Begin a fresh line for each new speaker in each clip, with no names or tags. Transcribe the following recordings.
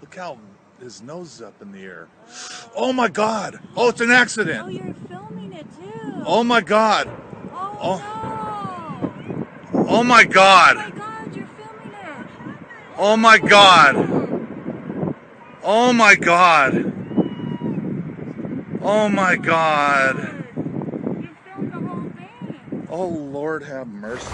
Look how his nose is up in the air. Oh my God! Oh, it's an accident!
Oh, you're filming it too!
Oh my God!
Oh,
no! Oh my God!
Oh my God, you're filming it!
Oh my God! Oh my God! Oh my God!
You filmed the whole thing!
Oh Lord, have mercy.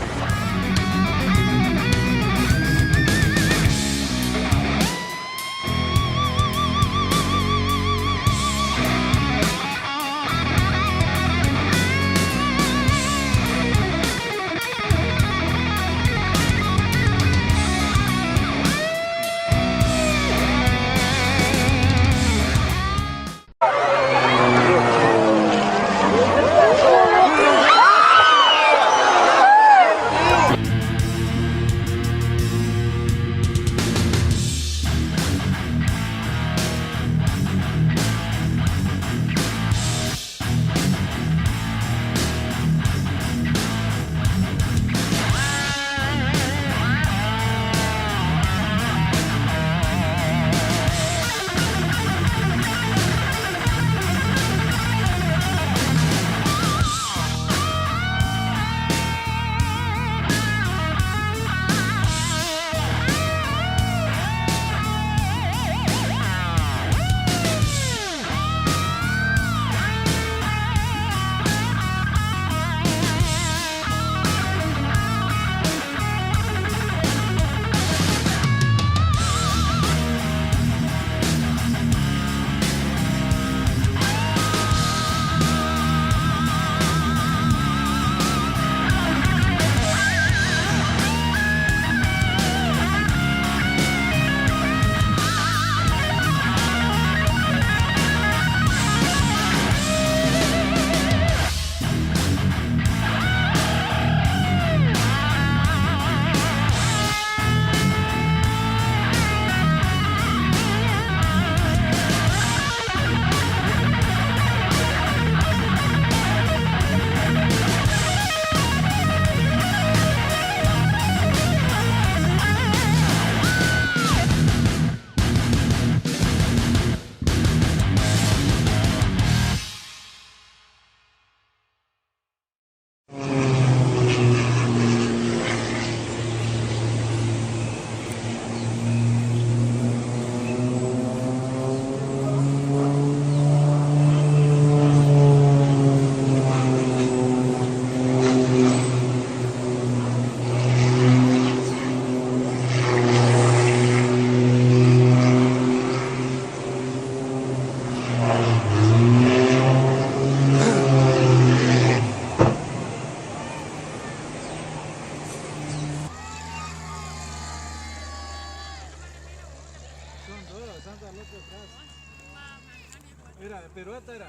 Mira, pirueta era.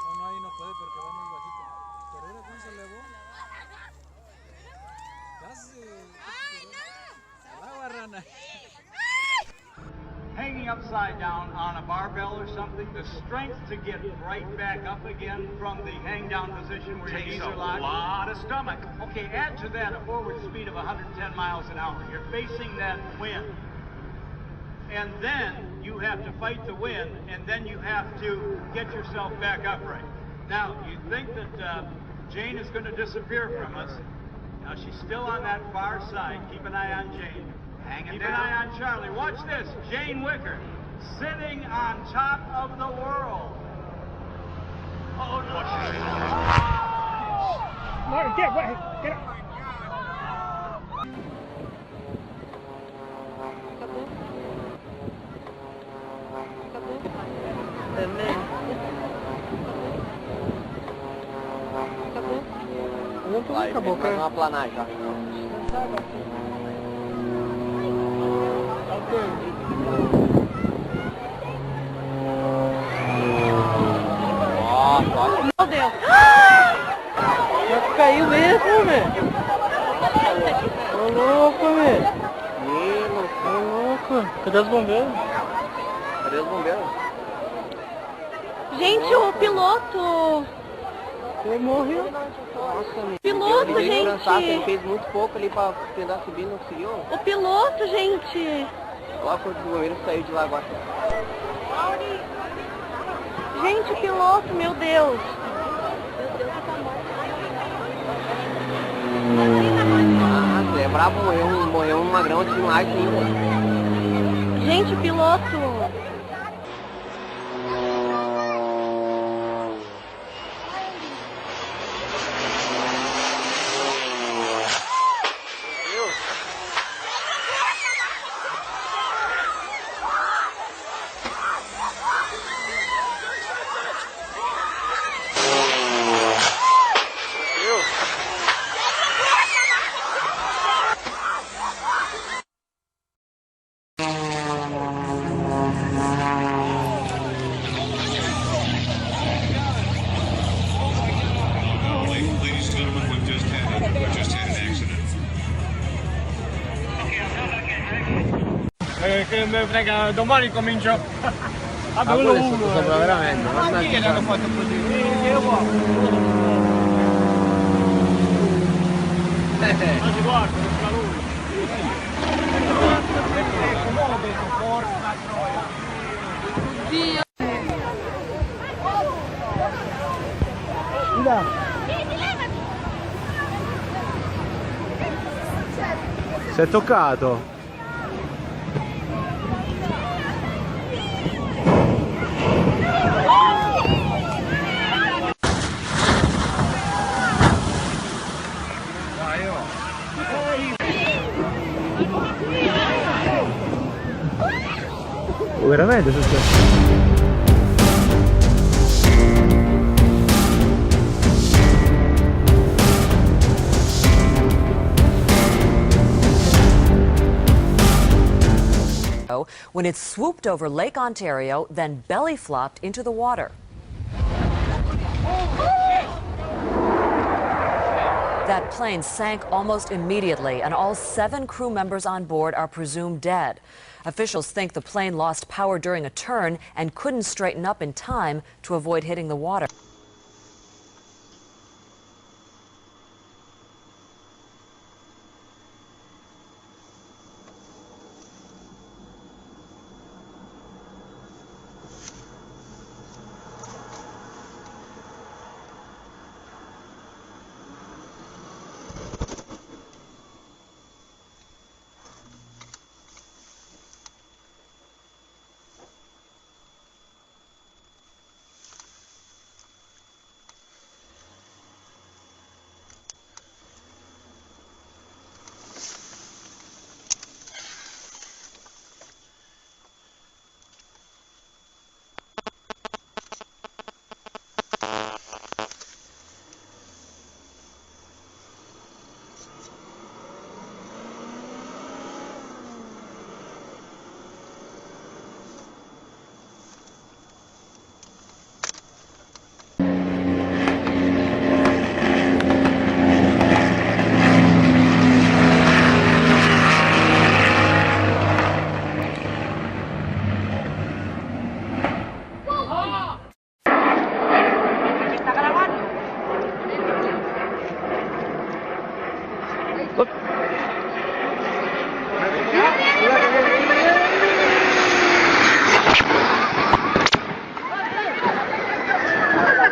O no, ahí no puede porque va muy bajito. Pero era cuando se elevó. Casi. Agua, rana.
Hanging upside down on a barbell or something, the strength to get right back up again from the hang down position where your knees are locked. Takes a lot of stomach. Okay, add to that a forward speed of 110 miles an hour. You're facing that wind. And then you have to fight the wind, and then you have to get yourself back upright. Now, you think that Jane is going to disappear from us. Now, she's still on that far side. Keep an eye on Jane. Keep an eye on Charlie. Watch this. Jane Wicker sitting on top of the world. Oh, no.
Lauren, get up.
Vai, acabou, faz uma planagem já. Nossa, olha.
Meu Deus!
Já caiu mesmo, velho. Tô louco, velho. Tô louco. Cadê os bombeiros? Cadê os bombeiros?
Gente, o piloto!
Ele morreu. Nossa,
Piloto,
ele
gente!
Cansado, ele fez muito pouco ali pra tentar subir, não conseguiu.
O piloto, gente!
Logo quando o goleiro saiu de lá agora. Gente, piloto, meu Deus. Ah, você é brabo, morreu um magrão de lá ainda. Gente, piloto.
Che me frega, domani comincio a
quello uno. Sopra veramente.
Ma chi hanno fatto così? Io qua. Non si guarda, non fa lui. Porca troia. Dio.
Si è toccato. Veramente è successo?
When it swooped over Lake Ontario, then belly flopped into the water. That plane sank almost immediately, and all 7 crew members on board are presumed dead. Officials think the plane lost power during a turn and couldn't straighten up in time to avoid hitting the water.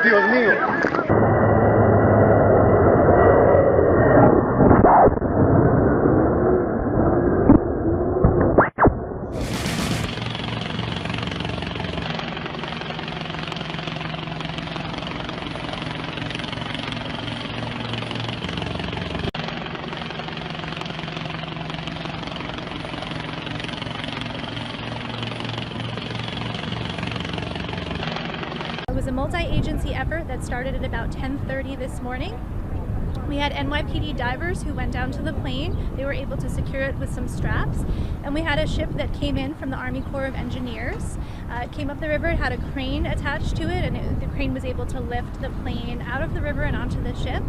Dios mío.
It was a multi-agency effort that started at about 10:30 this morning. We had NYPD divers who went down to the plane. They were able to secure it with some straps. And we had a ship that came in from the Army Corps of Engineers. It came up the river, it had a crane attached to it, and the crane was able to lift the plane out of the river and onto the ship.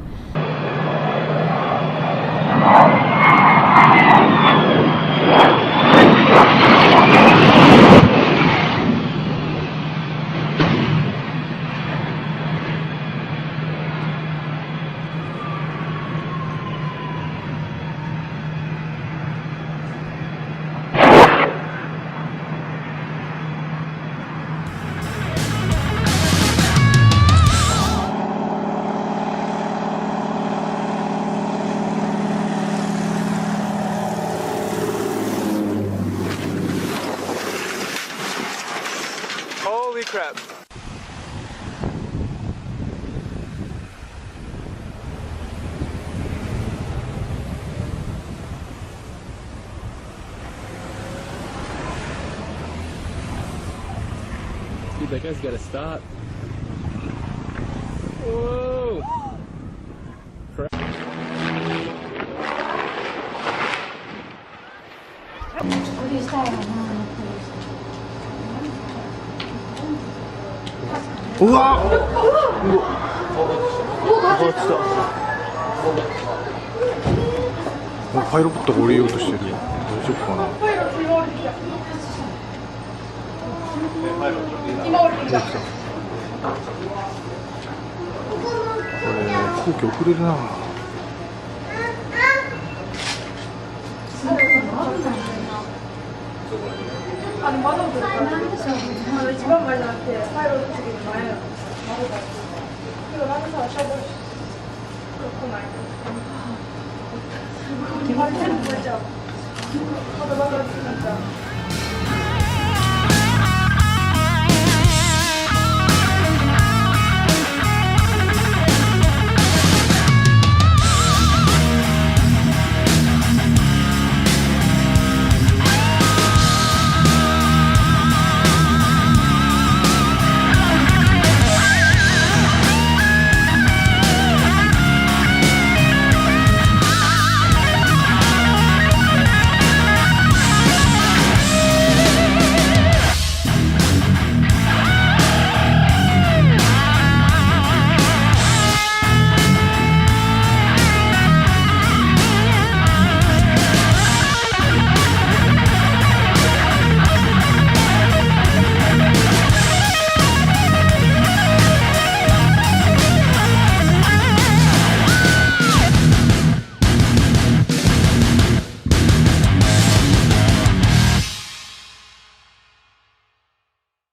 Dude, that guy's gotta stop. Whoa! 우와!パイロットが降りようとしてる。大丈夫かな。これ飛行機遅れるな。
一番前じゃなくてパイロット席の前の窓だ。けどなんでさ、シャボ来ない。決まってるのこれじゃん。まだ爆発するんじゃん。